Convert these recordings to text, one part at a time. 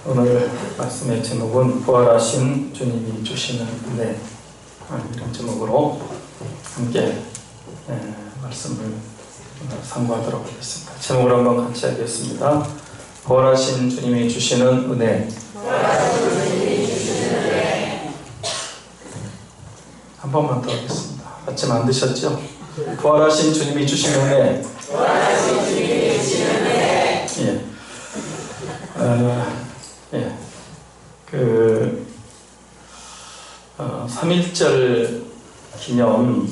오늘 말씀의 제목은 부활하신 주님이 주시는 은혜, 이런 제목으로 함께 말씀을 상고하도록 하겠습니다. 제목을 한번 같이 하겠습니다. 부활하신 주님이 주시는 은혜. 한 번만 더 하겠습니다. 아침 안 드셨죠? 부활하신 주님이 주시는 은혜. 부활하신 주님이 주시는 은혜. 예. 3.1절 기념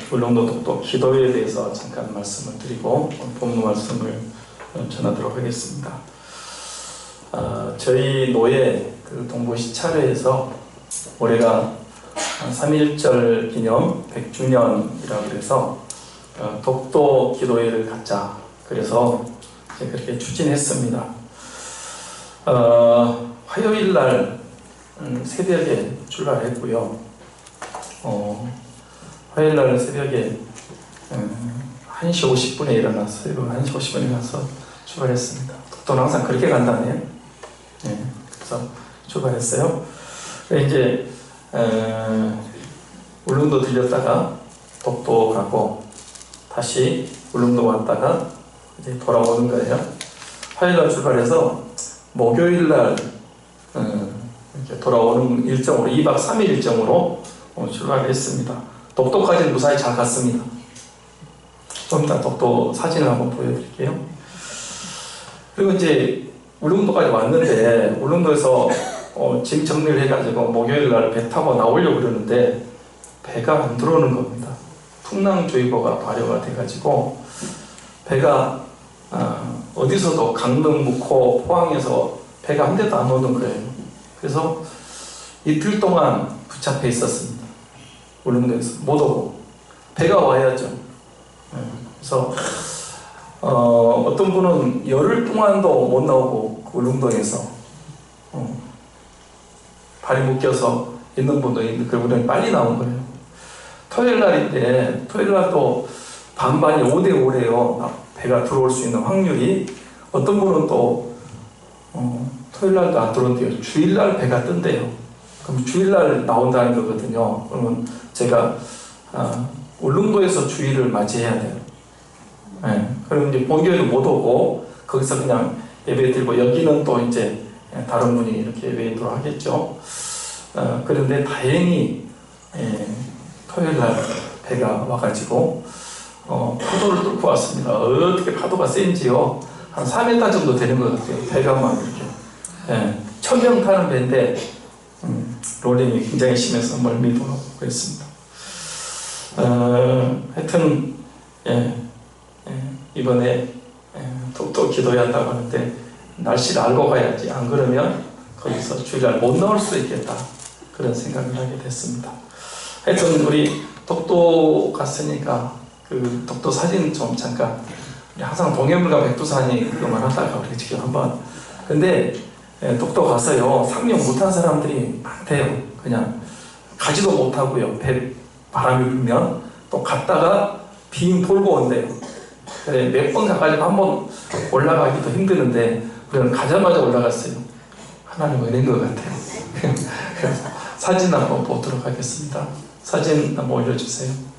울릉도 독도 기도회에 대해서 잠깐 말씀을 드리고 본문 말씀을 전하도록 하겠습니다. 저희 노예 동부시찰회에서 올해가 3.1절 기념 100주년이라고 해서 독도 기도회를 갖자, 그래서 그렇게 추진했습니다. 화요일날 새벽에 출발했고요. 화요일날 새벽에 1시 50분에 일어났어요. 1시 50분에 가서 출발했습니다. 독도는 항상 그렇게 간다네요. 그래서 출발했어요. 이제 울릉도 들렸다가 독도 가고 다시 울릉도 왔다가 이제 돌아오는 거예요. 화요일날 출발해서 목요일날 이렇게 돌아오는 일정으로 2박 3일 일정으로 출발했습니다. 독도까지는 무사히 잘 갔습니다. 좀 이따 독도 사진을 한번 보여드릴게요. 그리고 이제 울릉도까지 왔는데 울릉도에서 짐 정리를 해가지고 목요일날 배 타고 나오려고 그러는데 배가 안 들어오는 겁니다. 풍랑주의보가 발효가 돼가지고 배가 어디서도 강릉, 묵호, 포항에서 배가 한 대도 안 오는 거예요. 그래서 이틀 동안 붙잡혀 있었습니다. 울릉도에서 못 오고 배가 와야죠. 그래서 어떤 분은 열흘 동안도 못 나오고 울릉도에서 발이 묶여서 있는 분도 있는데 그분은 빨리 나온 거예요. 토요일 날인데 토요일 날도 반반이 5대5래요. 배가 들어올 수 있는 확률이. 어떤 분은 또 토요일날도 안 들어온대요. 주일날 배가 뜬대요. 그럼 주일날 나온다는 거거든요. 그러면 제가 울릉도에서 주일을 맞이해야 돼요. 그럼 이제 목요일은 못 오고 거기서 그냥 예배 드리고, 여기는 또 이제 다른 분이 이렇게 예배드리도록 하겠죠. 그런데 다행히 토요일날 배가 와가지고 파도를 뚫고 왔습니다. 어떻게 파도가 센지요. 한 4m 정도 되는 것 같아요. 배가 막 이렇게 1000명 타는 배인데 롤링이 굉장히 심해서 멀미도 하고 그랬습니다. 하여튼 이번에 독도 기도회 한다고 하는데 날씨를 알고 가야지, 안 그러면 거기서 주일날 못 나올 수 있겠다, 그런 생각을 하게 됐습니다. 하여튼 우리 독도 갔으니까 그 독도 사진 좀 잠깐, 항상 동해물과 백두산이 그거만 하다가 우리 지금 한번, 근데 독도 가서요 상륙 못한 사람들이 많대요. 그냥 가지도 못하고요, 배 바람이 불면 또 갔다가 빙 돌고 온대요. 그래 몇 번 가가지고 한번 올라가기도 힘드는데 우리는 가자마자 올라갔어요. 하나님 은혜인 것 같아요. 그래서 사진 한번 보도록 하겠습니다. 사진 한번 올려주세요.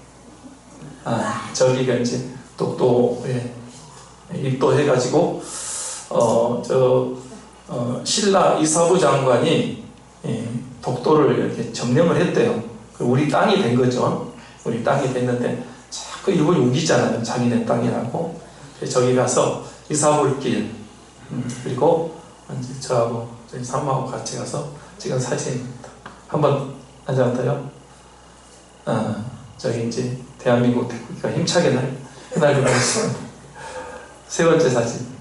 저기가 이제 독도에 입도해가지고 신라 이사부 장관이 독도를 이렇게 점령을 했대요. 우리 땅이 된 거죠. 우리 땅이 됐는데 자꾸 일본이 우기잖아요. 자기네 땅이라고. 그래서 저기 가서 이사불길, 그리고 이제 저하고 저희 사모하고 같이 가서 찍은 사진입니다. 한번 앉아봤어요. 저기 이제 대한민국 태극기가 힘차게 휘날리고 있습니다. 세 번째 사진.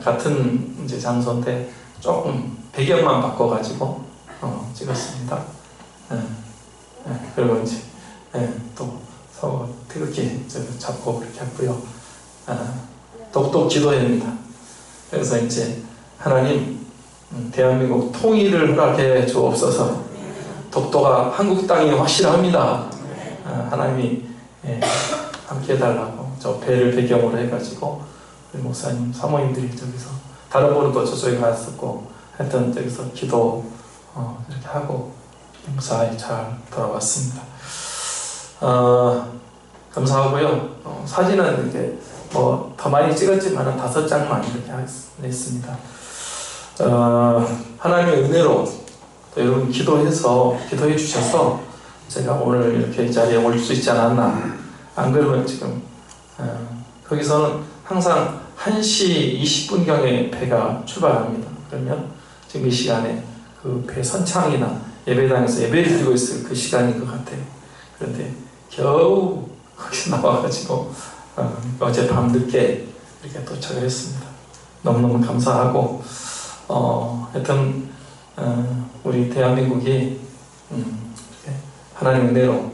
같은 이제 장소인데 조금 배경만 바꿔가지고 찍었습니다. 그리고 이제 또 서로 태극기 잡고 그렇게 했고요. 독도 기도회입니다. 그래서 이제 하나님 대한민국 통일을 허락해 주옵소서. 독도가 한국 땅이 확실합니다. 하나님이 함께 해달라고 저 배를 배경으로 해가지고 우리 목사님, 사모님들이 저기서 다른 분은 또 저쪽에 갔었고 하여튼 여기서 기도 이렇게 하고 무사히 잘 돌아왔습니다. 감사하고요. 사진은 이렇게 뭐 더 많이 찍었지만 5장만 이렇게 했습니다. 하나님의 은혜로 또 여러분 기도해 주셔서 제가 오늘 이렇게 이 자리에 올 수 있지 않았나. 안 그러면 지금 거기서는 항상 1시 20분경에 배가 출발합니다. 그러면 지금 이 시간에 그 배 선창이나 예배당에서 예배를 드리고 있을 그 시간인 것 같아요. 그런데 겨우 거기서 나와가지고 어제 밤 늦게 이렇게 도착을 했습니다. 너무너무 감사하고 하여튼 우리 대한민국이 하나님의 은혜로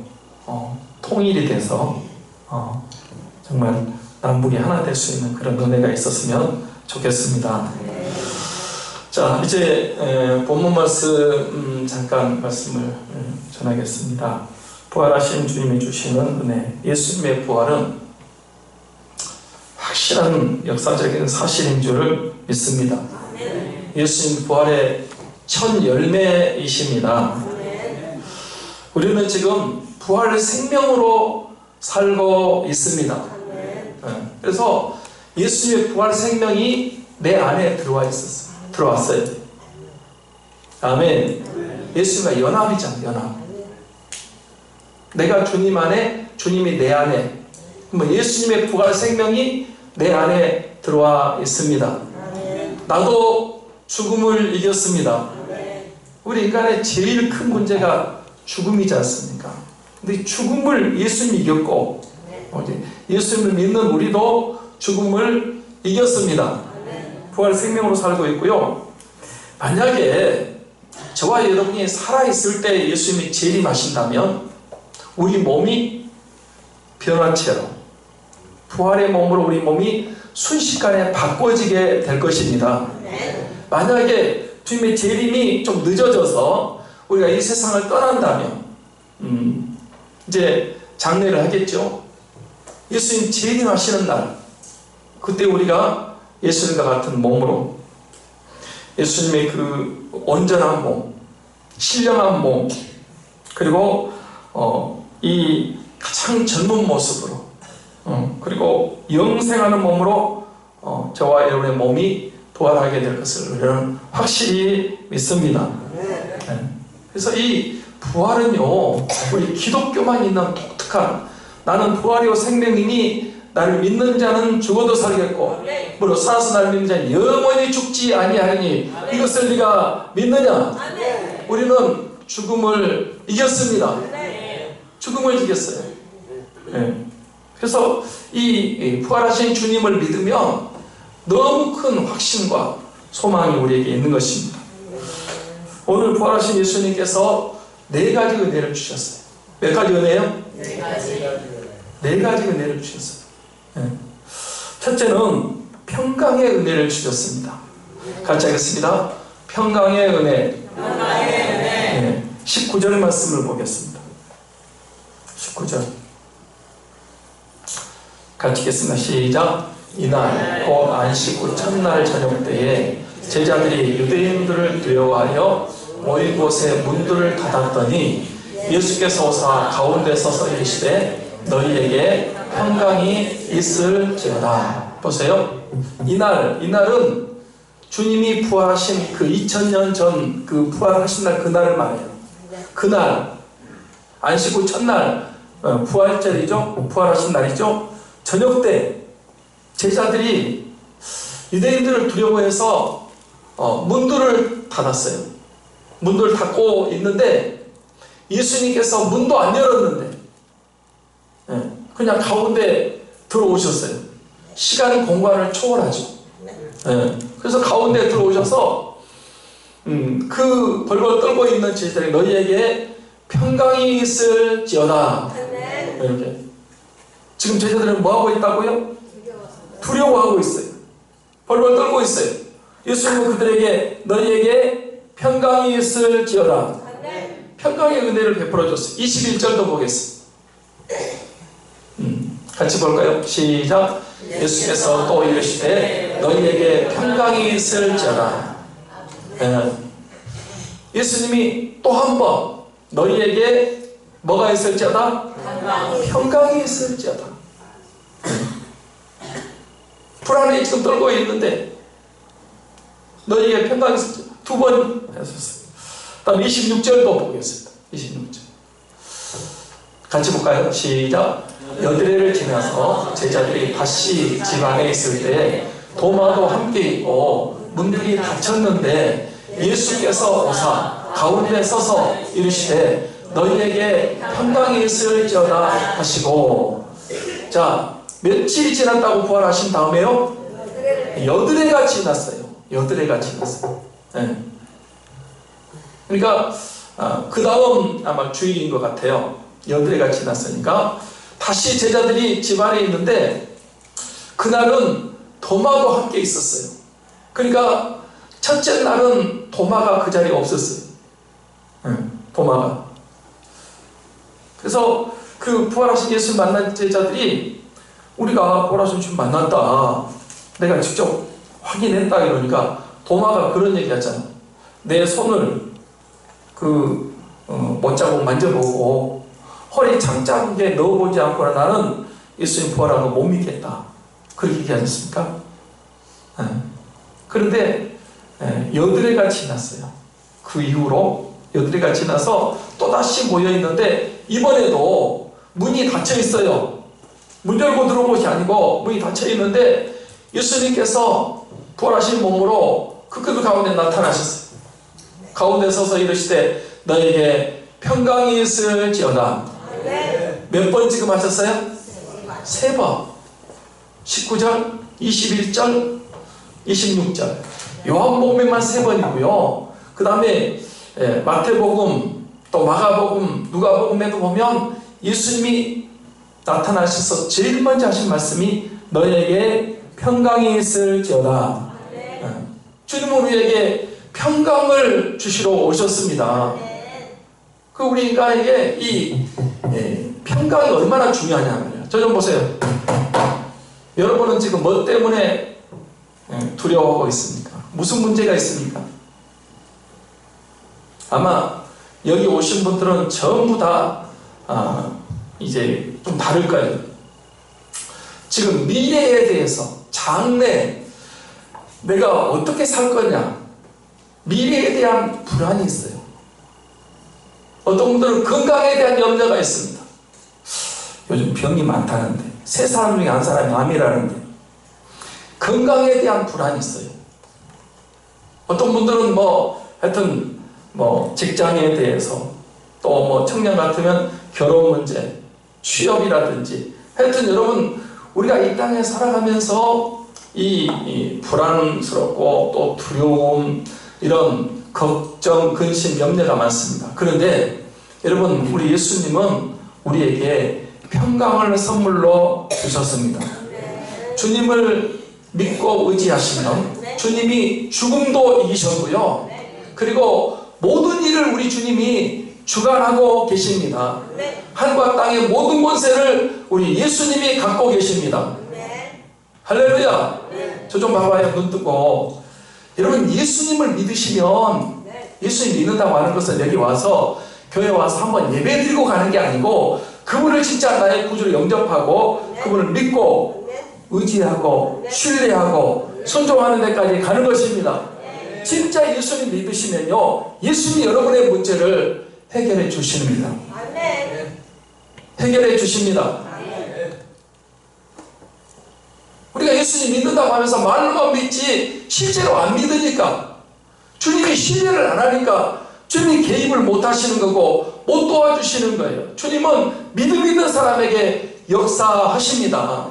통일이 돼서 정말 남북이 하나 될 수 있는 그런 은혜가 있었으면 좋겠습니다. 자, 이제 본문 말씀 잠깐 말씀을 전하겠습니다. 부활하신 주님이 주시는 은혜, 예수님의 부활은 확실한 역사적인 사실인 줄을 믿습니다. 예수님 부활의 첫 열매이십니다. 우리는 지금 부활의 생명으로 살고 있습니다. 그래서 예수님의 부활 생명이 내 안에 들어왔어요. 아멘. 예수님과 연합이잖아요. 연합. 내가 주님 안에, 주님이 내 안에. 예수님의 부활 생명이 내 안에 들어와 있습니다. 나도 죽음을 이겼습니다. 우리 인간의 제일 큰 문제가 죽음이지 않습니까? 근데 죽음을 예수님이 이겼고 예수님을 믿는 우리도 죽음을 이겼습니다. 부활 생명으로 살고 있고요. 만약에 저와 여러분이 살아있을 때 예수님이 재림하신다면 우리 몸이 변화체로 부활의 몸으로 우리 몸이 순식간에 바꿔지게 될 것입니다. 만약에 주님의 재림이 좀 늦어져서 우리가 이 세상을 떠난다면 이제 장례를 하겠죠. 예수님 재림하시는 날 그때 우리가 예수님과 같은 몸으로 예수님의 그 온전한 몸, 신령한 몸 그리고 이 가장 젊은 모습으로 그리고 영생하는 몸으로 저와 여러분의 몸이 부활하게 될 것을 우리는 확실히 믿습니다. 그래서 이 부활은요, 우리 기독교만 있는 독특한 나는 부활이요 생명이니 나를 믿는 자는 죽어도 살겠고 무릇 살아서 나를 믿는 자는 영원히 죽지 아니하리니 이것을 네가 믿느냐? 우리는 죽음을 이겼습니다. 죽음을 이겼어요. 그래서 이 부활하신 주님을 믿으면 너무 큰 확신과 소망이 우리에게 있는 것입니다. 오늘 부활하신 예수님께서 4가지 은혜를 주셨어요. 몇 가지 은혜요? 4가지 은혜를 주셨어요. 첫째는 평강의 은혜를 주셨습니다. 같이 하겠습니다. 평강의 은혜. 19절 말씀을 보겠습니다. 19절 같이 읽겠습니다. 시작. 이날 곧 안식 후 첫날 저녁 때에 제자들이 유대인들을 두려워하여 모인 곳에 문들을 닫았더니 예수께서 오사 가운데 서서 이르시되 너희에게 평강이 있을지어다. 보세요. 이날은 주님이 부활하신 그 2000년 전 그 부활하신 날 그날을 말해요. 그날 안식 후 첫날 부활절이죠. 부활하신 날이죠. 저녁 때 제자들이 유대인들을 두려워해서 문들을 닫았어요. 문들을 닫고 있는데 예수님께서 문도 안 열었는데 그냥 가운데 들어오셨어요. 시간 공간을 초월하죠. 그래서 가운데 들어오셔서 그 벌벌 떨고 있는 제자들이 너희에게 평강이 있을지어다. 이렇게. 지금 제자들은 뭐하고 있다고요? 두려워하고 있어요. 벌벌 떨고 있어요. 예수님은 그들에게 너희에게 평강이 있을지어다. 평강의 은혜를 베풀어 줬어요. 21절도 보겠습니다. 같이 볼까요? 시작. 예수께서 또 이르시되 너희에게 평강이 있을지어다. 예수님이 또 한 번 너희에게 뭐가 있을지어다? 평강이 있을지어다. 불안에 지금 떨고 있는데 너희에게 평강이 있을지어다. 두 번 하셨어요. 다음 26절도 보겠습니다. 26절 같이 볼까요? 시작. 여드레를 지나서 제자들이 다시 집 안에 있을 때 도마도 함께 있고 문들이 닫혔는데 예수께서 오사 가운데 서서 이르시되 너희에게 평강이 있을지어다 하시고, 자, 며칠이 지났다고 부활하신 다음에요? 여드레가 지났어요. 여드레가 지났어요. 네. 그러니까 그 다음 아마 주일인 것 같아요. 여드레가 지났으니까 다시 제자들이 집 안에 있는데 그날은 도마도 함께 있었어요. 그러니까 첫째 날은 도마가 그 자리에 없었어요. 도마가. 그래서 그 부활하신 예수를 만난 제자들이 우리가 부활하신 주님 만났다, 내가 직접 확인했다 이러니까 도마가 그런 얘기 하잖아. 내 손을 못자국 만져보고 허리 장자국에 넣어보지 않고는 나는 예수님 부활한 거 못 믿겠다, 그렇게 얘기하지 않습니까? 그런데 여드레가 지났어요. 그 이후로 여드레가 지나서 또다시 모여있는데 이번에도 문이 닫혀있어요. 문 열고 들어온 것이 아니고 문이 닫혀있는데 예수님께서 부활하신 몸으로 그 가운데 나타나셨어요. 가운데 서서 이르시되 너에게 평강이 있을지어다. 몇 번 지금 하셨어요? 3번. 19절, 21절, 26절. 요한복음에만 3번이고요. 그 다음에 마태복음, 또 마가복음, 누가복음에도 보면 예수님이 나타나셔서 제일 먼저 하신 말씀이 너희에게 평강이 있을지어다. 주님은 우리에게 평강을 주시러 오셨습니다. 그 우리가에게 이 평강이 얼마나 중요하냐면요. 저 좀 보세요. 여러분은 지금 뭐 때문에 두려워하고 있습니까? 무슨 문제가 있습니까? 아마 여기 오신 분들은 전부 다 이제 좀 다를 거예요. 지금 미래에 대해서, 장래 내가 어떻게 살 거냐, 미래에 대한 불안이 있어요. 어떤 분들은 건강에 대한 염려가 있습니다. 요즘 병이 많다는데, 3사람 중에 1사람이 암이라는데 건강에 대한 불안이 있어요. 어떤 분들은 하여튼 직장에 대해서, 또 청년 같으면 결혼 문제, 취업이라든지, 하여튼 여러분 우리가 이 땅에 살아가면서 이 불안스럽고 또 두려움, 이런 걱정, 근심, 염려가 많습니다. 그런데 여러분 우리 예수님은 우리에게 평강을 선물로 주셨습니다. 주님을 믿고 의지하시면 주님이 죽음도 이기셨고요. 그리고 모든 일을 우리 주님이 주관하고 계십니다. 하늘과 땅의 모든 권세를 우리 예수님이 갖고 계십니다. 할렐루야. 저 좀 봐봐요. 눈 뜨고. 여러분 예수님을 믿으시면, 예수님 믿는다고 하는 것은 여기 와서 교회 와서 한번 예배 드리고 가는 게 아니고 그분을 진짜 나의 구주로 영접하고 그분을 믿고 의지하고 신뢰하고 순종하는 데까지 가는 것입니다. 진짜 예수님 믿으시면요, 예수님이 여러분의 문제를 해결해 주십니다. 해결해 주십니다. 우리가 예수님 믿는다고 하면서 말로만 믿지 실제로 안 믿으니까, 주님이 신뢰를 안 하니까 주님이 개입을 못 하시는 거고 못 도와주시는 거예요. 주님은 믿음 있는 사람에게 역사하십니다.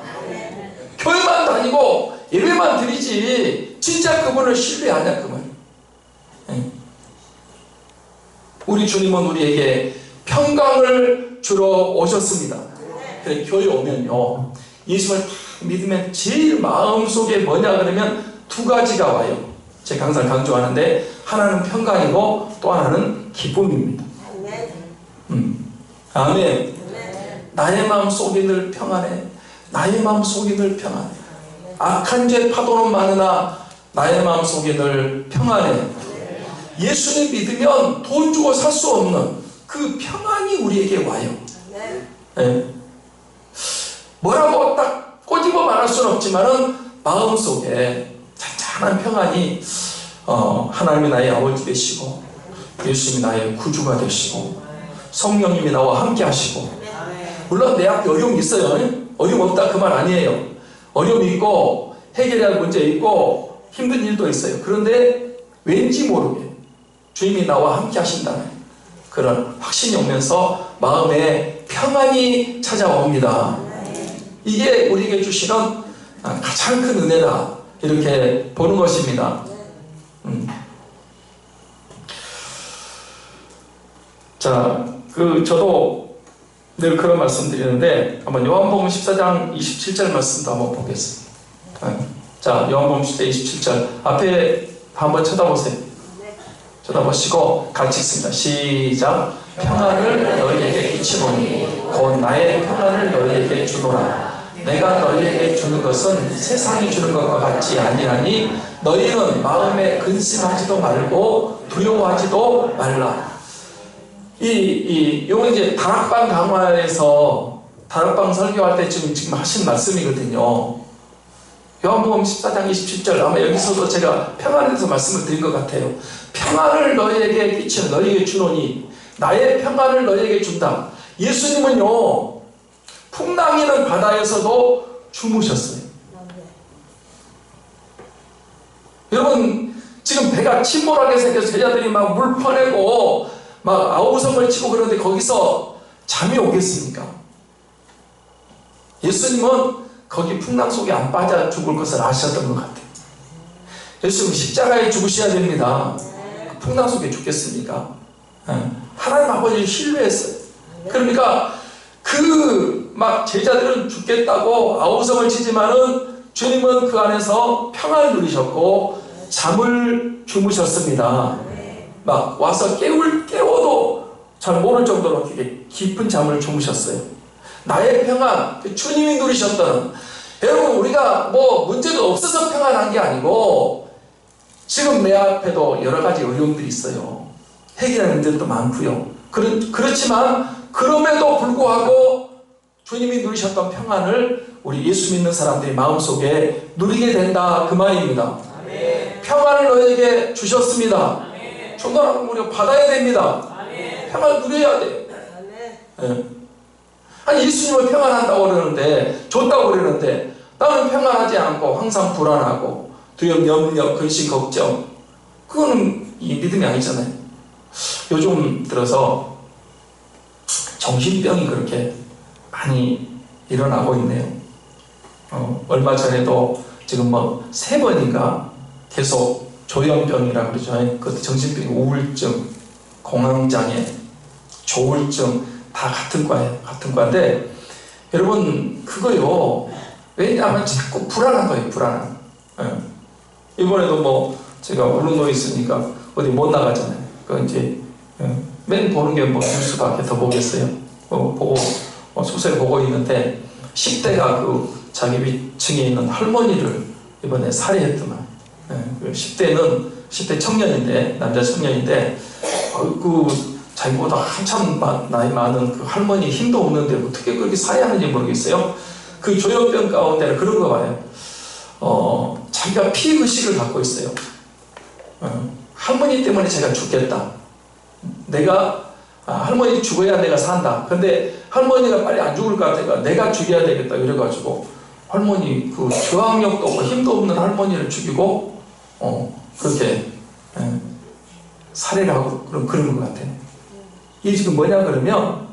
교회만 다니고 예배만 드리지 진짜 그분을 신뢰하냐 그 말. 우리 주님은 우리에게 평강을 주러 오셨습니다. 그래, 교회 오면요, 예수를 믿으면 제일 마음속에 뭐냐 그러면 2가지가 와요. 제가 항상 강조하는데, 하나는 평강이고 또 하나는 기쁨입니다. 아멘. 나의 마음 속이 늘 평안해. 나의 마음 속이 늘 평안해. 악한 죄 파도는 많으나 나의 마음속에 늘 평안해. 예수님 믿으면 돈 주고 살 수 없는 그 평안이 우리에게 와요. 네. 뭐라고 딱 꼬집어 말할 수는 없지만은 마음속에 잔잔한 평안이 하나님이 나의 아버지 되시고 예수님이 나의 구주가 되시고 성령님이 나와 함께 하시고, 물론 내 앞에 어려움이 있어요. 어려움 없다 그 말 아니에요. 어려움이 있고 해결해야 할 문제 있고 힘든 일도 있어요. 그런데 왠지 모르게 주님이 나와 함께 하신다는 그런 확신이 오면서 마음에 평안이 찾아옵니다. 이게 우리에게 주시는 가장 큰 은혜다, 이렇게 보는 것입니다. 자, 저도 늘 그런 말씀 드리는데, 한번 요한복음 14장 27절 말씀도 한번 보겠습니다. 자, 요한복음 14장 27절 앞에 한번 쳐다보세요. 쳐다보시고 같이 읽습니다. 시작. 평안을 너희에게 끼치노니 곧 나의 평안을 너희에게 주노라. 내가 너희에게 주는 것은 세상이 주는 것과 같지 아니하니 너희는 마음에 근심하지도 말고 두려워하지도 말라. 요거 이제 다락방 강화에서 다락방 설교할 때 지금 하신 말씀이거든요. 요한복음 14장 27절, 아마 여기서도 제가 평안에 대해서 말씀을 드린 것 같아요. 평안을 너희에게 끼치는, 너희에게 주노니 나의 평안을 너희에게 준다. 예수님은요, 풍랑이는 바다에서도 주무셨어요. 여러분, 지금 배가 침몰하게 생겨서 제자들이 막 물 퍼내고 막 아우성을 치고 그러는데 거기서 잠이 오겠습니까? 예수님은 거기 풍랑 속에 안 빠져 죽을 것을 아셨던 것 같아요. 예수님 십자가에 죽으셔야 됩니다. 풍랑 속에 죽겠습니까? 하나님 아버지를 신뢰했어요. 그러니까 막 제자들은 죽겠다고 아우성을 치지만은 주님은 그 안에서 평안을 누리셨고 잠을 주무셨습니다. 막 와서 깨워도 잘 모를 정도로 되게 깊은 잠을 주무셨어요. 나의 평안, 주님이 누리셨던, 여러분, 우리가 뭐 문제가 없어서 평안한 게 아니고 지금 내 앞에도 여러 가지 어려움들이 있어요. 해결할 문제도 많고요. 그렇지만 그럼에도 불구하고 주님이 누리셨던 평안을 우리 예수 믿는 사람들이 마음속에 누리게 된다, 그 말입니다. 아멘. 평안을 너에게 주셨습니다. 중간하면 우리가 받아야 됩니다. 아멘. 평안을 누려야 돼요. 네. 아니, 예수님을 평안한다고 그러는데, 줬다고 그러는데 나는 평안하지 않고 항상 불안하고 두려움, 염려, 근심, 걱정, 그거는 이 믿음이 아니잖아요. 요즘 들어서 정신병이 그렇게 많이 일어나고 있네요. 얼마 전에도 지금 3번인가 계속 조현병이라고 그러죠. 그것도 정신병이 우울증, 공황장애, 조울증 다 같은 과예요. 같은 과인데, 여러분, 그거요, 왜냐하면 자꾸 불안한 거예요. 불안한. 이번에도 제가 울릉도에 있으니까 어디 못 나가잖아요. 그 이제 맨 보는 게 뉴스밖에 더 보겠어요. 보고 소설 보고 있는데 10대가 그 자기 위층에 있는 할머니를 이번에 살해했더만. 10대 청년인데, 남자 청년인데, 자기보다 한참 나이 많은 그 할머니 힘도 없는데 어떻게 그렇게 살해하는지 모르겠어요. 그 조현병 가운데는 그런 거 봐요. 자기가 피의식을 갖고 있어요. 할머니 때문에 제가 죽겠다. 할머니 죽어야 내가 산다. 근데 할머니가 빨리 안 죽을 것 같으니까 내가 죽여야 되겠다. 이래가지고 할머니, 그 저항력도 없고 힘도 없는 할머니를 죽이고, 그렇게, 살해를 하고 그런 것 같아요. 이게 지금 뭐냐 그러면,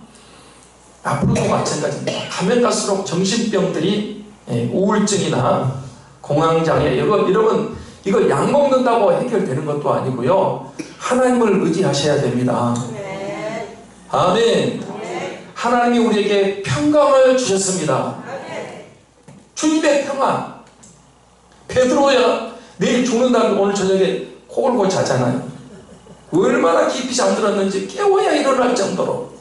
앞으로도 마찬가지입니다. 가면 갈수록 정신병들이, 우울증이나 공황장애, 여러분, 이거 약 먹는다고 해결되는 것도 아니고요. 하나님을 의지하셔야 됩니다. 아멘. 하나님이 우리에게 평강을 주셨습니다. 주님의 평안. 베드로야 내일 죽는다면 오늘 저녁에 코 골고 자잖아요. 얼마나 깊이 잠들었는지 깨워야 일어날 정도로.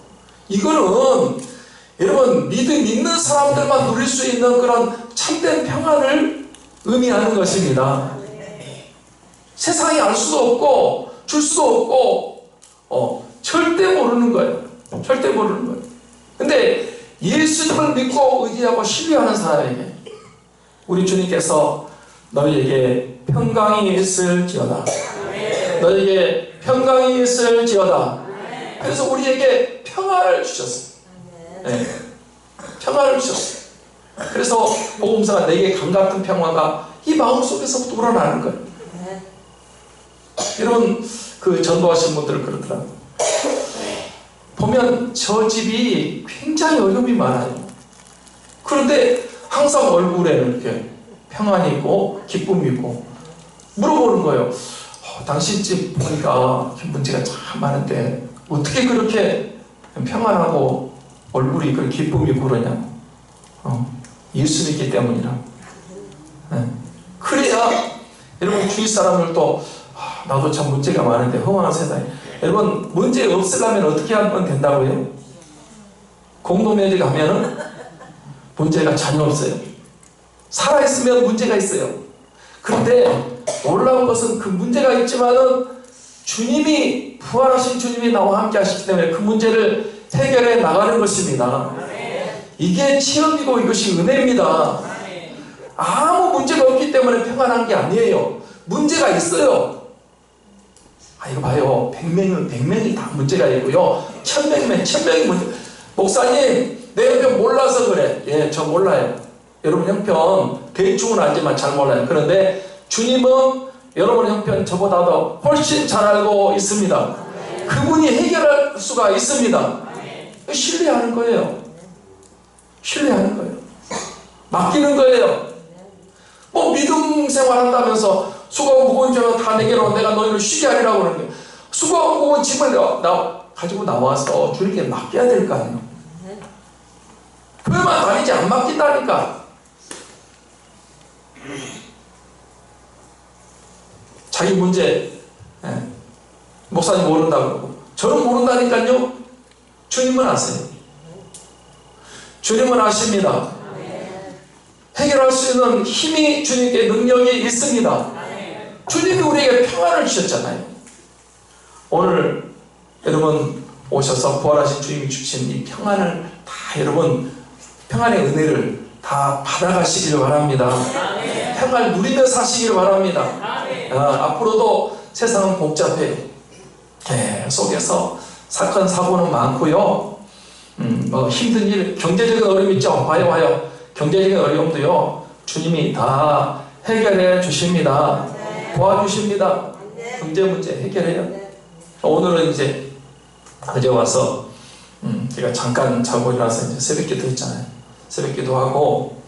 이거는 여러분, 믿는 사람들만 누릴 수 있는 그런 참된 평안을 의미하는 것입니다. 세상이 알 수도 없고 줄 수도 없고 절대 모르는 거예요. 절대 모르는 거예요. 근데 예수님을 믿고 의지하고 신뢰하는 사람에게 우리 주님께서 너희에게 평강이 있을지어다. 너희에게 평강이 있을지어다. 그래서 우리에게 평화를 주셨어요. 네. 평화를 주셨어요. 그래서 복음서가 내게 강같은 평화가 이 마음속에서부터 우러나는 거예요. 여러분 그 전도하신 분들 그러더라고요. 보면 저 집이 굉장히 어려움이 많아요. 그런데 항상 얼굴에는 이렇게 평안이 있고 기쁨이 있고 물어보는 거예요. 당신 집 보니까 문제가 참 많은데 어떻게 그렇게 평안하고 얼굴이 그 기쁨이 있고 그러냐. 예수 믿기 때문이라. 네. 그래야 여러분 주위 사람들도 나도 참 문제가 많은데 허망한 세상에 여러분 문제 없으려면 어떻게 하면 된다고요? 공동묘지 가면은 문제가 전혀 없어요. 살아있으면 문제가 있어요. 그런데 놀라운 것은 그 문제가 있지만은 주님이 부활하신 주님이 나와 함께 하시기 때문에 그 문제를 해결해 나가는 것입니다. 이게 체험이고 이것이 은혜입니다. 아무 문제가 없기 때문에 평안한 게 아니에요. 문제가 있어요. 이거 봐요. 100명이 다 문제가 있고요. 1000명이 문제. 목사님, 내 형편 몰라서 그래. 예, 저 몰라요. 여러분 형편 대충은 알지만 잘 몰라요. 그런데 주님은 여러분 형편 저보다도 훨씬 잘 알고 있습니다. 그분이 해결할 수가 있습니다. 신뢰하는 거예요. 신뢰하는 거예요. 맡기는 거예요. 뭐 믿음 생활한다면서 수고하고 무거운 짐을 다 내게로 내가 너희를 쉬게 하리라고 그러는 게 수고하고 무거운 짐을 가지고 나와서 주님께 맡겨야 될 거 아니에요. 그만 다니지 안 맡긴다니까. 자기 문제 목사님 모른다고 그러고 저는 모른다니까요. 주님은 아세요. 주님은 아십니다. 해결할 수 있는 힘이 주님께 능력이 있습니다. 주님이 우리에게 평안을 주셨잖아요. 오늘 여러분 오셔서 부활하신 주님이 주신 이 평안을 다 여러분 평안의 은혜를 다 받아가시기를 바랍니다. 평안을 누리며 사시기를 바랍니다. 앞으로도 세상은 복잡해요. 계속해서 사건 사고는 많고요. 힘든 일, 경제적인 어려움 있죠. 봐요. 경제적인 어려움도요. 주님이 다 해결해 주십니다. 도와주십니다. 경제 문제 해결해요. 오늘은 이제 어제 와서 제가 잠깐 자고 일어나서 이제 새벽기도 했잖아요. 새벽기도 하고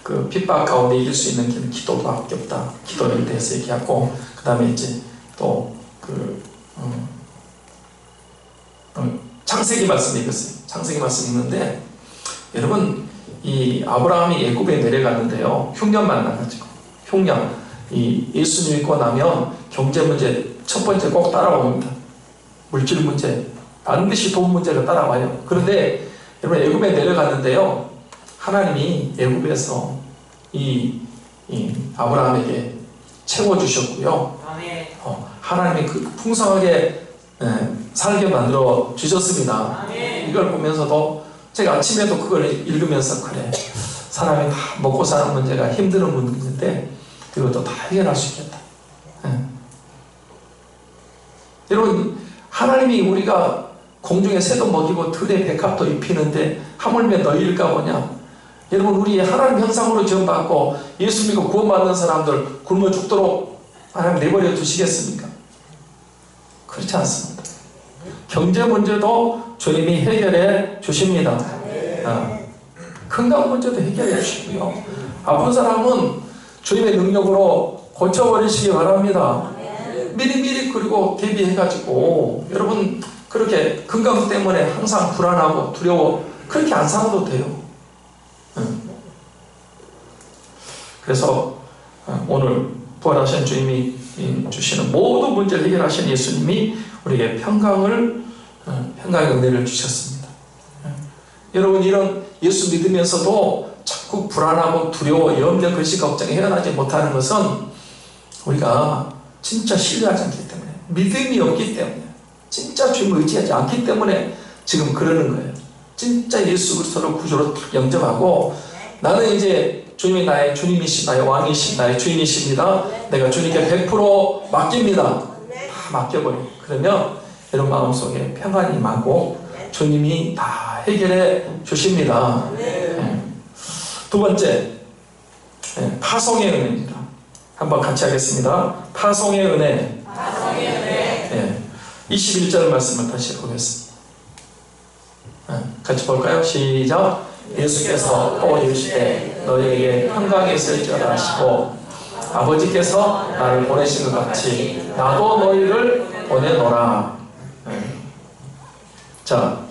그 핍박 가운데 이길 수 있는 길은 기도밖에 없다. 기도에 대해서 얘기하고 그 다음에 이제 또 창세기 말씀 읽었어요. 창세기 말씀 읽는데 여러분 이 아브라함이 애굽에 내려갔는데요. 흉년 만나가지고 흉년 이 예수 믿고 나면 경제 문제 첫 번째 꼭 따라옵니다. 물질 문제 반드시 돈 문제가 따라와요. 그런데 여러분 애굽에 내려갔는데요. 하나님이 애굽에서 이 아브라함에게 채워주셨고요. 하나님이 그 풍성하게 살게 만들어 주셨습니다. 이걸 보면서도 제가 아침에도 그걸 읽으면서 그래 사람이 다 먹고 사는 문제가 힘든 문제인데 이것도 다 해결할 수 있겠다. 여러분 하나님이 우리가 공중에 새도 먹이고 들에 백합도 입히는데 하물며 너희일까 보냐. 여러분 우리 하나님 형상으로 지원받고 예수 믿고 구원받는 사람들 굶어 죽도록 하나님 내버려 두시겠습니까? 그렇지 않습니다. 경제 문제도 주님이 해결해 주십니다. 건강 문제도 해결해 주시고요. 아픈 사람은 주님의 능력으로 고쳐버리시기 바랍니다. 미리미리 그리고 대비해가지고 여러분 그렇게 건강 때문에 항상 불안하고 두려워 그렇게 안 살아도 돼요. 그래서 오늘 부활하신 주님이 주시는 모든 문제를 해결하신 예수님이 우리에게 평강의 은혜를 주셨습니다. 여러분 이런 예수 믿으면서도 자꾸 자꾸 불안하고 두려워, 염려, 근심, 걱정에 헤어나지 못하는 것은 우리가 진짜 신뢰하지 않기 때문에, 믿음이 없기 때문에, 진짜 주님을 의지하지 않기 때문에 지금 그러는 거예요. 진짜 예수 그리스도를 구주로 딱 영접하고, 나는 이제 주님이 나의 주님이신, 나의 왕이신, 나의 주인이십니다. 내가 주님께 100% 맡깁니다. 다 맡겨버려요. 그러면 여러분 마음속에 평안이 임하고 주님이 다 해결해 주십니다. 두 번째, 파송의 은혜입니다. 한번 같이 하겠습니다. 파송의 은혜. 21절 말씀을 다시 보겠습니다. 같이 볼까요? 시작. 예수께서 또 이르시되 너희에게 평강이 있을지어다 하시고 아버지께서 나를 보내신 것 같이 나도 너희를 보내노라. 자,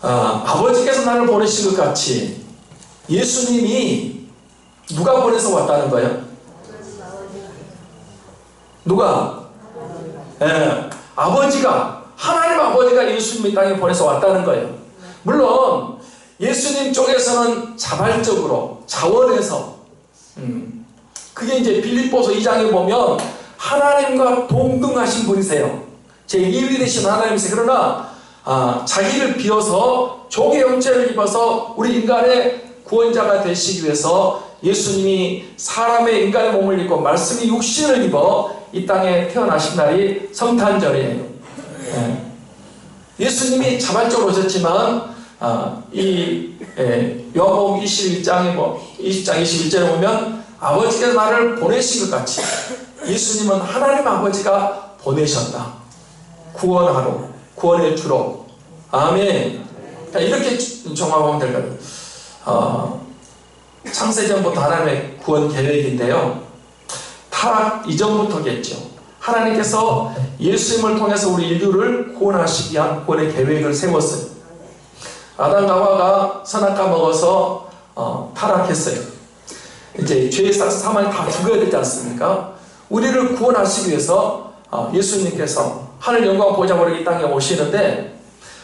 아버지께서 나를 보내신 것 같이, 예수님이 누가 보내서 왔다는 거예요? 누가? 아버지가, 하나님 아버지가 예수님이 땅에 보내서 왔다는 거예요. 물론 예수님 쪽에서는 자발적으로 자원해서, 그게 이제 빌립보서 2장에 보면 하나님과 동등하신 분이세요. 제2위 되신 하나님이세요. 그러나 자기를 비워서 종의 형체를 입어서 우리 인간의 구원자가 되시기 위해서 예수님이 사람의 인간의 몸을 입고 말씀이 육신을 입어 이 땅에 태어나신 날이 성탄절이에요. 예수님이 자발적으로 오셨지만 요한복음 21장 21절에 보면 아버지께서 나를 보내신 것 같이 예수님은 하나님 아버지가 보내셨다. 구원하러, 구원의 주로. 아멘. 이렇게 정화하면 될 거예요. 창세전부터 하나님의 구원 계획인데요. 타락 이전부터겠죠. 하나님께서 예수님을 통해서 우리 인류를 구원하시기 위한 구원의 계획을 세웠어요. 아담과 하와가 선악과 먹어서 타락했어요. 이제 죄의 사망이 다 죽어야 되지 않습니까? 우리를 구원하시기 위해서 예수님께서 하늘 영광 보좌 버리고 이 땅에 오시는데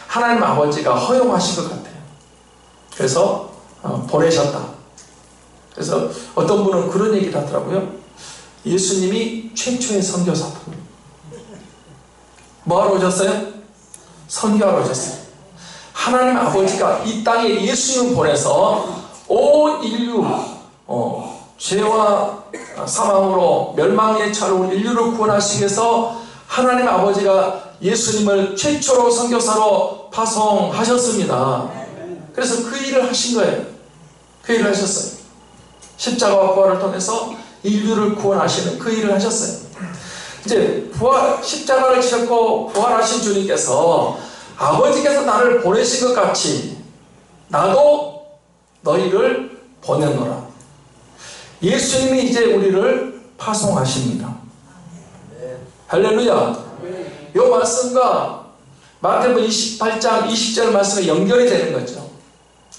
하나님 아버지가 허용하신 것 같아요. 그래서 보내셨다. 그래서 어떤 분은 그런 얘기를 하더라고요. 예수님이 최초의 선교사다. 뭐하러 오셨어요? 선교하러 오셨어요. 하나님 아버지가 이 땅에 예수님을 보내서 온 인류 죄와 사망으로 멸망에 처할 온 인류를 구원하시기 위해서 하나님 아버지가 예수님을 최초로 선교사로 파송하셨습니다. 그래서 그 일을 하신 거예요. 그 일을 하셨어요. 십자가와 부활을 통해서 인류를 구원하시는 그 일을 하셨어요. 이제 십자가를 지셨고 부활하신 주님께서 아버지께서 나를 보내신 것 같이 나도 너희를 보내노라. 예수님이 이제 우리를 파송하십니다. 할렐루야. 이 말씀과 마태복음 28장 20절 말씀이 연결이 되는 거죠.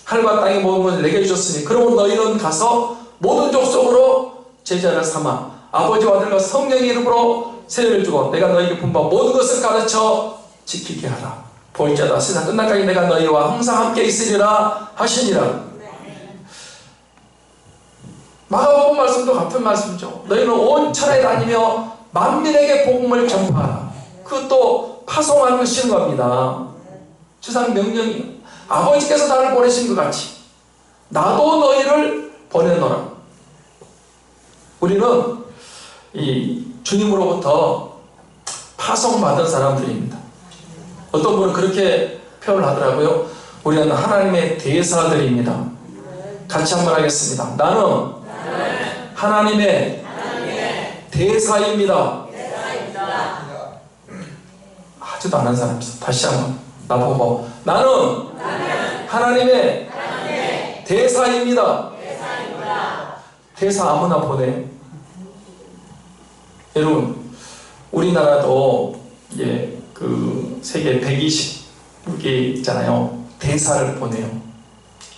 하늘과 땅의 모든 것을 내게 주셨으니 그러면 너희는 가서 모든 족속으로 제자를 삼아 아버지와 아들과 성령의 이름으로 세례를 주고 내가 너희에게 분부한 모든 것을 가르쳐 지키게 하라. 볼지어다 세상 끝날까지 내가 너희와 항상 함께 있으리라 하시니라. 마가복음 말씀도 같은 말씀이죠. 너희는 온 천하에 다니며 만민에게 복음을 전파하라. 그것도 파송하시는 겁니다. 주상 명령이 아버지께서 나를 보내신 것 같이 나도 너희를 보내노라. 우리는 이 주님으로부터 파송받은 사람들입니다. 어떤 분은 그렇게 표현을 하더라고요. 우리는 하나님의 대사들입니다. 같이 한번 하겠습니다. 나는 하나님의 대사입니다. 하지도 않은 사람이 있어. 다시 한번 나보고 나는 하나님의 대사입니다. 대사 아무나 보내. 여러분 우리나라도 그 세계 120개 있잖아요. 대사를 보내요.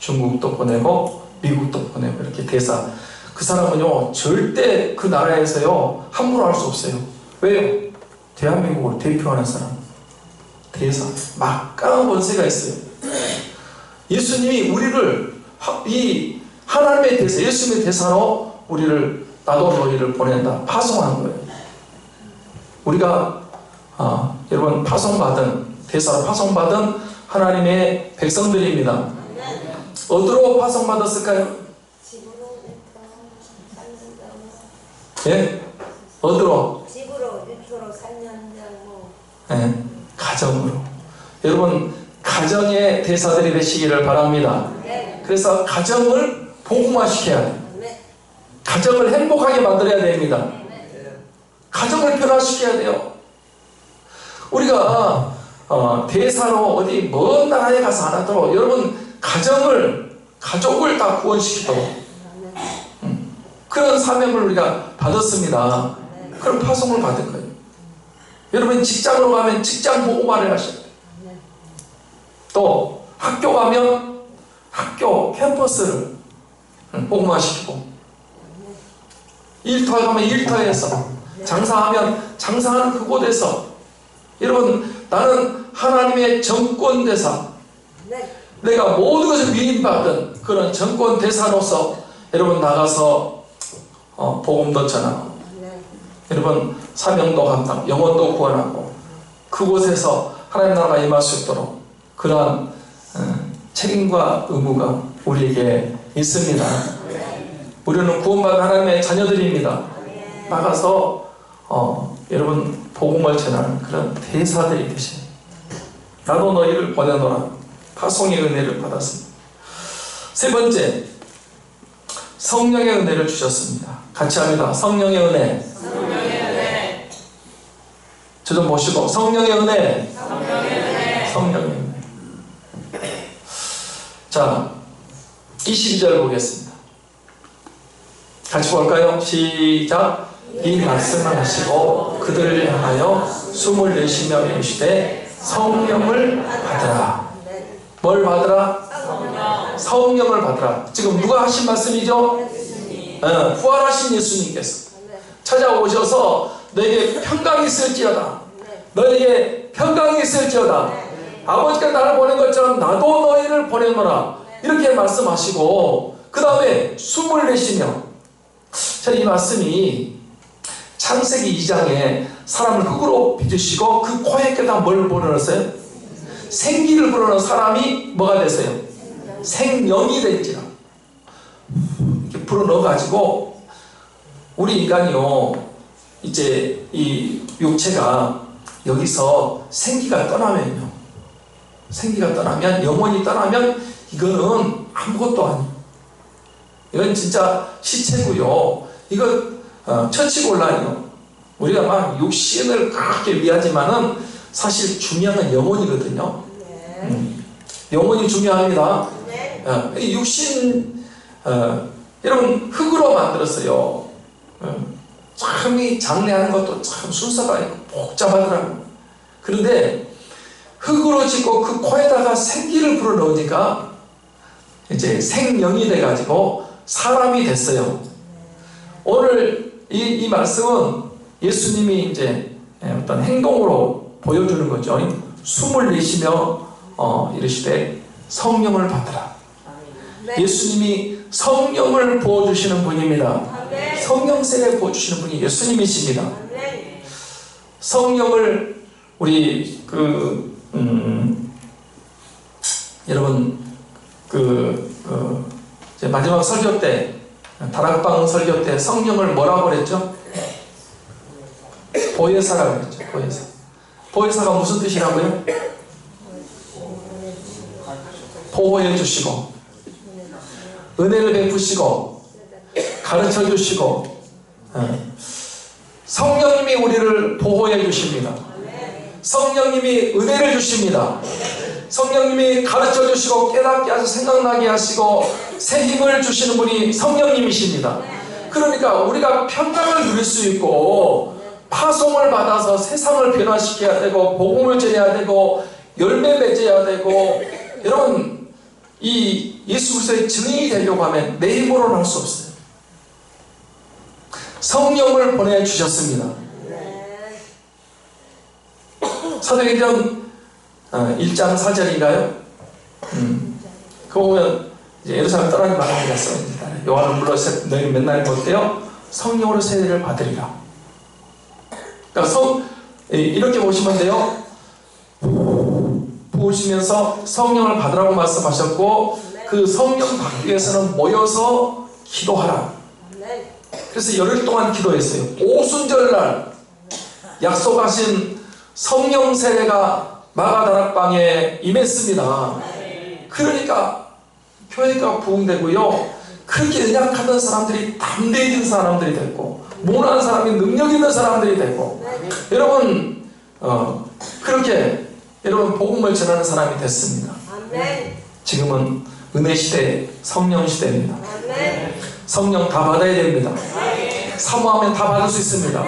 중국도 보내고 미국도 보내고 이렇게 대사. 그 사람은요 절대 그 나라에서요 함부로 할 수 없어요. 왜요? 대한민국을 대표하는 사람. 대사. 막강한 권세가 있어요. 예수님이 우리를 이 하나님의 대사, 예수님의 대사로 우리를, 나도 너희를 보낸다, 파송한 거예요. 우리가 여러분 파송받은, 대사로 파송받은 하나님의 백성들입니다. 어디로 파송받았을까요? 예? 어디로? 집으로, 육소로, 살면장, 뭐. 예, 가정으로. 여러분, 가정의 대사들이 되시기를 바랍니다. 네. 그래서 가정을 복음화시켜야 돼요. 네. 가정을 행복하게 만들어야 됩니다. 네. 가정을 변화시켜야 돼요. 우리가 대사로 어디 먼 나라에 가서 안 하도록 여러분 가족을 다 구원시키도록 그런 사명을 우리가 받았습니다. 그런 파송을 받은 거예요. 여러분 직장으로 가면 직장 복음화를 하셔야 돼요. 또 학교 가면 학교 캠퍼스를 복음화시키고, 일터에 가면 일터에서, 장사하면 장사하는 그곳에서, 여러분 나는 하나님의 정권대사, 내가 모든 것을 위임받은 그런 정권대사로서 여러분 나가서 복음도 전하고, 여러분 사명도 감당, 영혼도 구원하고, 그곳에서 하나님 나라가 임할 수 있도록 그러한 책임과 의무가 우리에게 있습니다. 우리는 구원받은 하나님의 자녀들입니다. 나가서 여러분 복음을 전하는 그런 대사들이 되십니다. 나도 너희를 보내노라, 파송의 은혜를 받았습니다. 세 번째, 성령의 은혜를 주셨습니다. 같이 합니다. 성령의 은혜. 성령의 은혜. 저 좀 보시고, 성령의 은혜. 성령의 은혜. 성령의 은혜. 자, 22절 보겠습니다. 같이 볼까요? 시작. 이 말씀을 하시고 그들을 향하여 숨을 내쉬며 이르시되 성령을 받으라. 뭘 받으라? 성령을 받으라. 지금 누가 하신 말씀이죠? 부활하신 예수님께서 찾아오셔서 너에게 평강이 있을지어다, 너에게 평강이 있을지어다, 아버지가 나를 보낸 것처럼 나도 너희를 보내노라, 이렇게 말씀하시고 그 다음에 숨을 내쉬며. 이 말씀이 창세기 2장에 사람을 흙으로 빚으시고 그 코에게다 뭘 불어넣었어요? 생기를 불어넣은 사람이 뭐가 됐어요? 생명이 됐지라. 이렇게 불어넣어가지고 우리 인간이요, 이제 이 육체가 여기서 생기가 떠나면요, 생기가 떠나면, 영혼이 떠나면 이거는 아무것도 아니에요. 이건 진짜 시체고요. 이거 처치곤란이요. 우리가 막 육신을 그렇게 위하지만은 사실 중요한 건 영혼이거든요. 영혼이 중요합니다. 이 육신, 여러분 흙으로 만들었어요. 참 이 장례하는 것도 참 순서가 복잡하더라고요. 그런데 흙으로 짓고 그 코에다가 생기를 불어넣으니까 이제 생명이 돼가지고 사람이 됐어요. 오늘 이 말씀은 예수님이 이제 어떤 행동으로 보여주는 거죠. 숨을 내쉬며 이르시되 성령을 받으라. 예수님이 성령을 부어주시는 분입니다. 성령세를 부어주시는 분이 예수님이십니다. 성령을 우리 여러분 이제 마지막 설교 때, 다락방 설교 때 성령을 뭐라고 그랬죠? 보혜사라고 그랬죠. 보혜사. 보혜사가 무슨 뜻이라고요? 보호해 주시고, 은혜를 베푸시고, 가르쳐 주시고, 성령님이 우리를 보호해 주십니다. 성령님이 은혜를 주십니다. 성령님이 가르쳐 주시고 깨닫게 하시고 생각나게 하시고 새 힘을 주시는 분이 성령님이십니다. 그러니까 우리가 평강을 누릴 수 있고 파송을 받아서 세상을 변화시켜야 되고 복음을 전해야 되고 열매 맺어야 되고, 여러분 이 예수 그리스도의 증인이 되려고 하면 내 힘으로는 할 수 없어요. 성령을 보내주셨습니다. 사도행전 1장 4절인가요? 그거 보면 이제 예루살렘 떠나지 말라고 했습니다. 요한은 물러서 너희 맨날 못돼요 성령으로 세례를 받으리라. 그러니까 이렇게 보시면 돼요. 부으시면서 성령을 받으라고 말씀하셨고 그 성령 받기 위해서는 모여서 기도하라. 그래서 열흘 동안 기도했어요. 오순절날 약속하신 성령 세례가 마가다락방에 임했습니다. 그러니까 교회가 부흥되고요. 그렇게 연약하던 사람들이 담대해진 사람들이 됐고 모난 사람이 능력 있는 사람들이 됐고 여러분 그렇게 여러분 복음을 전하는 사람이 됐습니다. 지금은 은혜 시대, 성령 시대입니다. 성령 다 받아야 됩니다. 사모하면 다 받을 수 있습니다.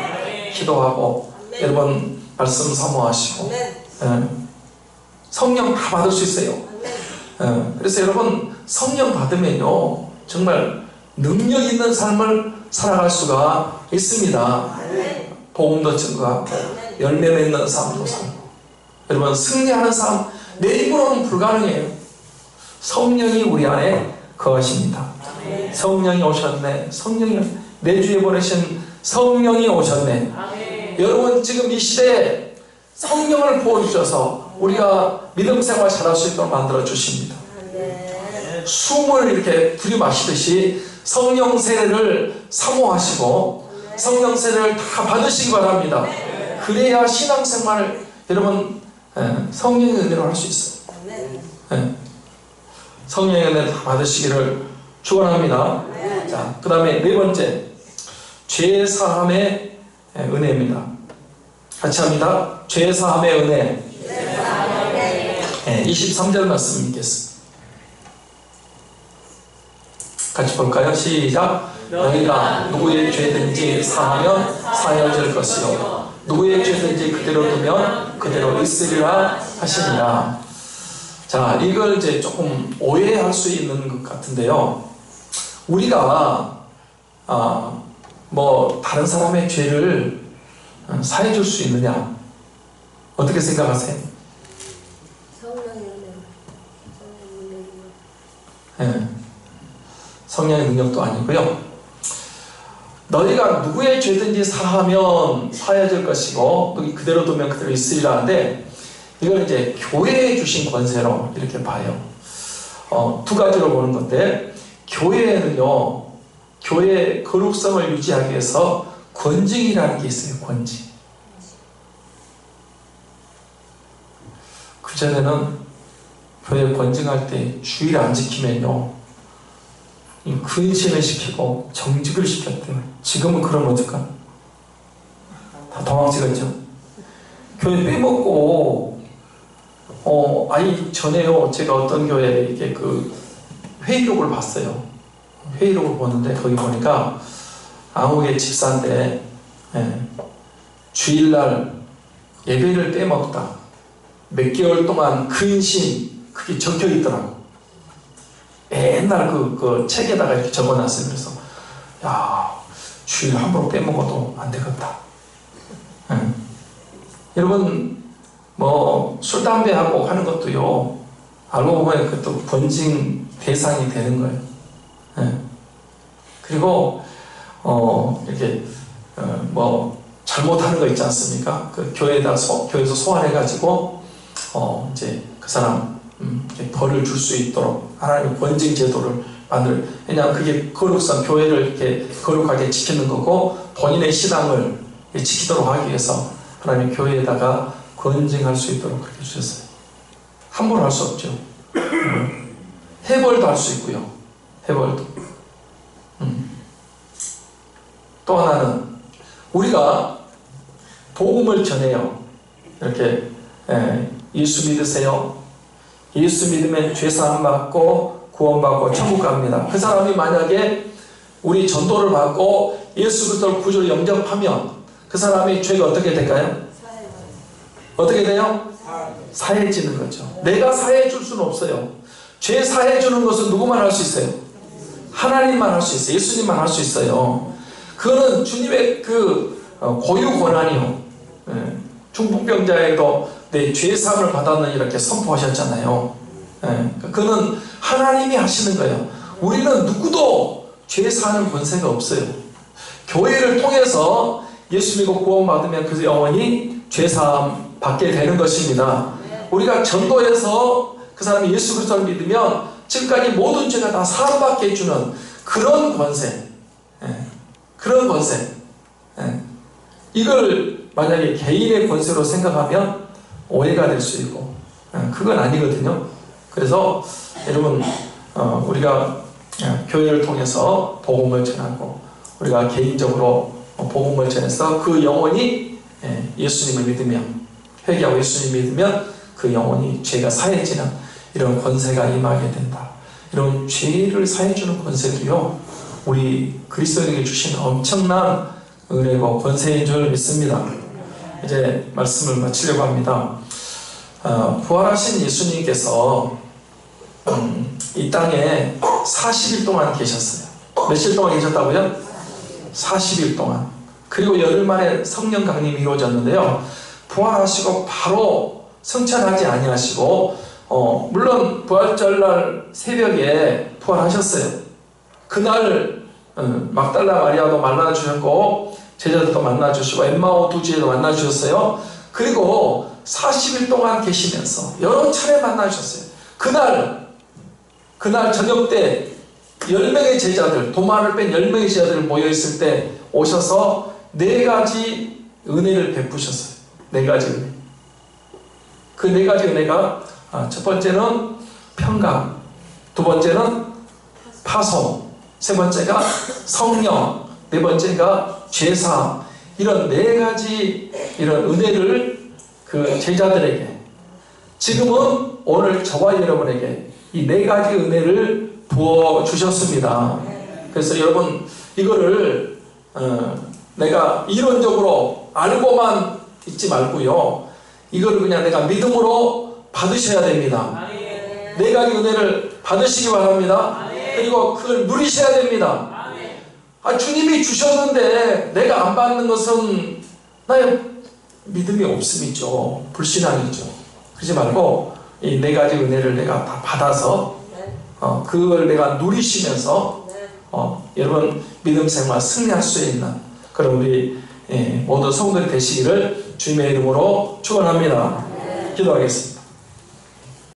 기도하고 여러분 말씀 사모하시고 성령 다 받을 수 있어요. 그래서 여러분 성령 받으면요 정말 능력 있는 삶을 살아갈 수가 있습니다. 복음도 증거하고 열매 맺는 삶도 살고 여러분 승리하는 삶 내 힘으로는 불가능해요. 성령이 우리 안에 거하십니다. 성령이 오셨네. 성령이 내 주에 보내신 성령이 오셨네. 여러분 지금 이 시대에 성령을 부어주셔서 우리가 믿음 생활 잘할 수 있도록 만들어 주십니다. 숨을 이렇게 들이마시듯이 성령 세례를 사모하시고 성령 세례를 다 받으시기 바랍니다. 그래야 신앙생활을 여러분 성령의 은혜로 할 수 있어요. 성령의 은혜 다 받으시기를 축원합니다. 자, 그 다음에 네 번째 죄사함의 은혜입니다. 같이 합니다. 죄사함의 은혜. 23절 말씀 읽겠습니다. 같이 볼까요? 시작. 너희가 누구의 죄든지 사하면 사하여질 것이요 누구의 죄든지 그대로 두면 그대로 있으리라 하시니라. 자, 이걸 이제 조금 오해할 수 있는 것 같은데요. 우리가 뭐 다른 사람의 죄를 사해 줄 수 있느냐? 어떻게 생각하세요? 성령의 능력도 아니고요. 너희가 누구의 죄든지 사하면 사해질 것이고 그대로 두면 그대로 있으리라 하는데 이걸 이제 교회에 주신 권세로 이렇게 봐요. 두 가지로 보는 건데 교회에는요 교회의 거룩성을 유지하기 위해서 권징이라는 게 있어요. 권징. 그전에는 교회 권징할 때 주의를 안 지키면요 근신을 시키고 정직을 시켰대요. 지금은 그러면 어떡하? 다 도망치겠죠. 교회 빼먹고 아니 전에요 제가 어떤 교회에 이렇게 그 회의록을 봤어요. 회의록을 보는데 거기 보니까 아무개 집사인데 주일날 예배를 빼먹다 몇 개월 동안 근신 그게 적혀 있더라고. 맨날 그 책에다가 이렇게 적어놨어요. 그래서 야 주일 함부로 빼먹어도 안 되겠다. 여러분 뭐 술 담배하고 하는 것도요 알고 보면 그것도 권징 대상이 되는 거예요. 그리고 이렇게 뭐 잘못하는 거 있지 않습니까? 그 교회에서 소환해가지고 이제 그 사람 벌을 줄 수 있도록 하나님의 권징 제도를 만들. 왜냐하면 그게 거룩성 교회를 이렇게 거룩하게 지키는 거고 본인의 신앙을 지키도록 하기 위해서 하나님 교회에다가 권징할 수 있도록 그렇게 주셨어요. 함부로 할 수 없죠. 해벌도 할 수 있고요. 해벌도. 또 하나는 우리가 복음을 전해요. 이렇게 예수 믿으세요. 예수 믿으면 죄사함 받고 구원받고 천국 갑니다. 그 사람이 만약에 우리 전도를 받고 예수 그리스도를 구주로 영접하면 그 사람의 죄가 어떻게 될까요? 어떻게 돼요? 사해지는 거죠. 내가 사해 줄 수는 없어요. 죄 사해 주는 것은 누구만 할 수 있어요? 하나님만 할 수 있어요. 예수님만 할 수 있어요. 그거는 주님의 그 고유 권한이요. 중풍병자에도 내 죄 사함을 받았는 이렇게 선포하셨잖아요. 그거는 하나님이 하시는 거예요. 우리는 누구도 죄 사는 권세가 없어요. 교회를 통해서 예수 믿고 구원받으면 그 영혼이 죄 사함 받게 되는 것입니다. 우리가 전도해서 그 사람이 예수 그리스도를 믿으면 지금까지 모든 죄가 다 사함받게 해주는 그런 권세, 그런 권세. 이걸 만약에 개인의 권세로 생각하면 오해가 될 수 있고, 그건 아니거든요. 그래서 여러분, 우리가 교회를 통해서 복음을 전하고, 우리가 개인적으로 복음을 전해서 그 영혼이 예수님을 믿으면, 회개하고 예수님을 믿으면 그 영혼이 죄가 사해지는 이런 권세가 임하게 된다. 이런 죄를 사해주는 권세도요, 우리 그리스도인에게 주신 엄청난 은혜고 권세인 줄 믿습니다. 이제 말씀을 마치려고 합니다. 부활하신 예수님께서 이 땅에 40일 동안 계셨어요. 며칠 동안 계셨다고요? 40일 동안. 그리고 열흘 만에 성령 강림이 이루어졌는데요. 부활하시고 바로 성찬하지 아니하시고, 물론 부활절날 새벽에 부활하셨어요. 그날 막달라 마리아도 만나주셨고, 제자들도 만나주시고, 엠마오 두지에도 만나주셨어요. 그리고 40일 동안 계시면서 여러 차례 만나주셨어요. 그날 저녁 때 10명의 제자들, 도마를 뺀 10명의 제자들 모여있을 때 오셔서 4가지 은혜를 베푸셨어요. 4가지 은혜. 그 4가지 은혜가, 첫 번째는 평강, 두 번째는 파송, 세 번째가 성령, 네 번째가 죄사함. 이런 4가지 이런 은혜를 그 제자들에게, 지금은 오늘 저와 여러분에게 이 4가지 은혜를 부어주셨습니다. 그래서 여러분, 이거를 내가 이론적으로 알고만 있지 말고요, 이거를 그냥 내가 믿음으로 받으셔야 됩니다. 4가지 은혜를 받으시기 바랍니다. 그리고 그걸 누리셔야 됩니다. 주님이 주셨는데 내가 안 받는 것은 나의 믿음이 없음이죠. 불신앙이죠. 그러지 말고 이 4가지 은혜를 내가 다 받아서 그걸 내가 누리시면서 여러분 믿음 생활 승리할 수 있는 그런 우리 모든 성도들이 되시기를 주님의 이름으로 축원합니다. 기도하겠습니다.